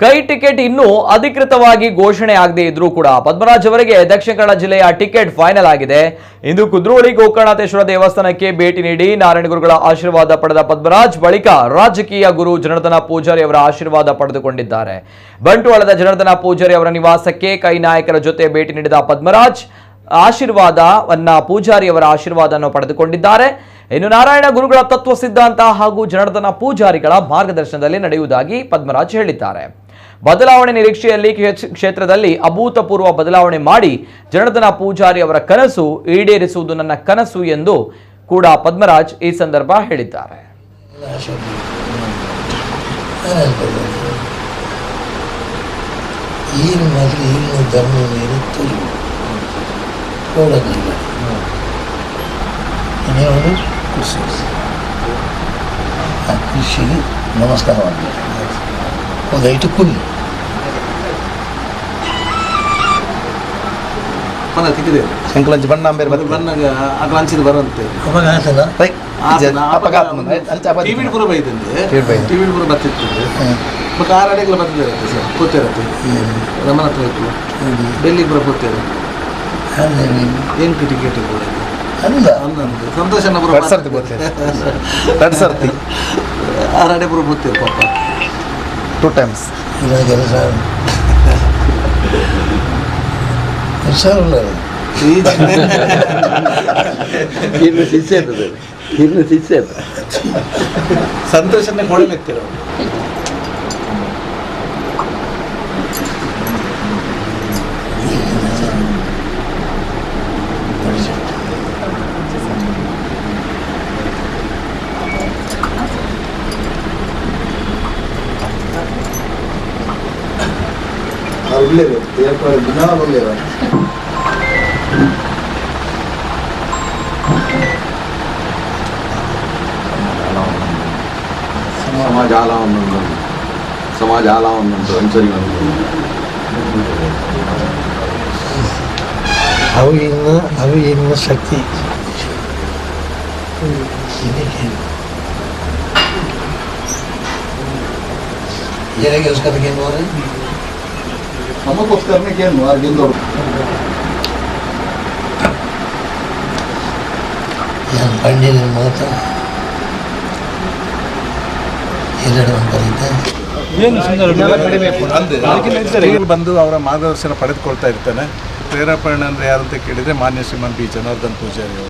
ಕೈ ಟಿಕೆಟ್ ಇನ್ನೂ ಅಧಿಕೃತವಾಗಿ ಘೋಷಣೆ ಆಗದೇ ಇದ್ರೂ ಕೂಡ ಪದ್ಮರಾಜ್ ಅವರಿಗೆ ದಕ್ಷಿಣ ಕನ್ನಡ ಜಿಲ್ಲೆಯ ಟಿಕೆಟ್ ಫೈನಲ್ ಆಗಿದೆ. ಇಂದು ಕುದ್ರೋಳಿ ಗೋಕರ್ಣನಾಥೇಶ್ವರ ದೇವಸ್ಥಾನಕ್ಕೆ ಭೇಟಿ ನೀಡಿ ನಾರಾಯಣ ಗುರುಗಳ ಆಶೀರ್ವಾದ ಪಡೆದ ಪದ್ಮರಾಜ್ ಬಳಿಕ ರಾಜಕೀಯ ಗುರು ಜನಾರ್ದನ ಪೂಜಾರಿ ಅವರ ಆಶೀರ್ವಾದ ಪಡೆದುಕೊಂಡಿದ್ದಾರೆ. ಬಂಟ್ವಾಳದ ಜನಾರ್ದನ ಪೂಜಾರಿ ಅವರ ನಿವಾಸಕ್ಕೆ ಕೈ ನಾಯಕರ ಜೊತೆ ಭೇಟಿ ನೀಡಿದ ಪದ್ಮರಾಜ್ ಪೂಜಾರಿ ಅವರ ಆಶೀರ್ವಾದವನ್ನು ಪಡೆದುಕೊಂಡಿದ್ದಾರೆ. ಇನ್ನು ನಾರಾಯಣ ಗುರುಗಳ ತತ್ವ ಸಿದ್ಧಾಂತ ಹಾಗೂ ಜನಾರ್ದನ ಪೂಜಾರಿಗಳ ಮಾರ್ಗದರ್ಶನದಲ್ಲಿ ನಡೆಯುವುದಾಗಿ ಪದ್ಮರಾಜ್ ಹೇಳಿದ್ದಾರೆ. ಬದಲಾವಣೆ ನಿರೀಕ್ಷೆಯಲ್ಲಿ ಕ್ಷೇತ್ರದಲ್ಲಿ ಅಭೂತಪೂರ್ವ ಬದಲಾವಣೆ ಮಾಡಿ ಜನಾರ್ದನ ಪೂಜಾರಿ ಅವರ ಕನಸು ಈಡೇರಿಸುವುದು ನನ್ನ ಕನಸು ಎಂದು ಕೂಡ ಪದ್ಮರಾಜ್ ಈ ಸಂದರ್ಭ ಹೇಳಿದ್ದಾರೆ. ಕೃಷಿಗೆ ನಮಸ್ಕಾರ ಮಾಡಬೇಕು. ಒಂದೈಟು ಕುಲ್ಲಿ ಸಂಕಲಂಚ ಬಣ್ಣ ಬೇರೆ ಬಣ್ಣಗ ಅಗ್ಲಾಂಚಿದ ಬರಂತೆ ಟಿವಿ ಪುರ ಬೈತಂತೆ ಟಿವಿ ಪುರ ಬರ್ತಿರ್ತದೆ ಮತ್ತೆ ಆರಡೆಗಳ ಬರ್ತಿರುತ್ತೆ ಸರ್ ಕೂತಿರತ್ತೆ ರಮಣ ಹತ್ರ ಇತ್ತು ಡೆಲ್ಲಿಗೆ ಬರ ಕೂತಿರ ಏನು ಟಿಕೆಟ್ ಕೂಡ ಅಲ್ಲ ಸಂತೋಷನ ಬರೋ ಸರ್ತಿ ಸರ್ತಿ ಆರಡೆ ಪುರ ಕೂತಿರ ಪಾಪ 2 times ಕೆಲಸ ಸಂತೋಷನೇ ಕೊಡಲಿಕ್ತಿರ ಸಮಾಜ ಆಲವನ್ನುಂಟು ಅನುಸರಿ ಅವು ಇನ್ನು ಶಕ್ತಿ ಜನಗೋಸ್ಕರಕ್ಕೆ ನಮಗೋಸ್ಕರನೇ ಏನು ಆಗಿಂದವರು ಪಂಡಿನ ಮಾತು ಎರಡು ಬಂದು ಅವರ ಮಾರ್ಗದರ್ಶನ ಪಡೆದುಕೊಳ್ತಾ ಇರ್ತಾನೆ. ಪ್ರೇರೇಪಣೆ ಅಂದರೆ ಯಾರು ಅಂತ ಕೇಳಿದರೆ ಮಾನ್ಯ ಶ್ರೀಮಾನ್ ಬಿ ಜನಾರ್ದನ್ ಪೂಜಾರಿ ಅವರು.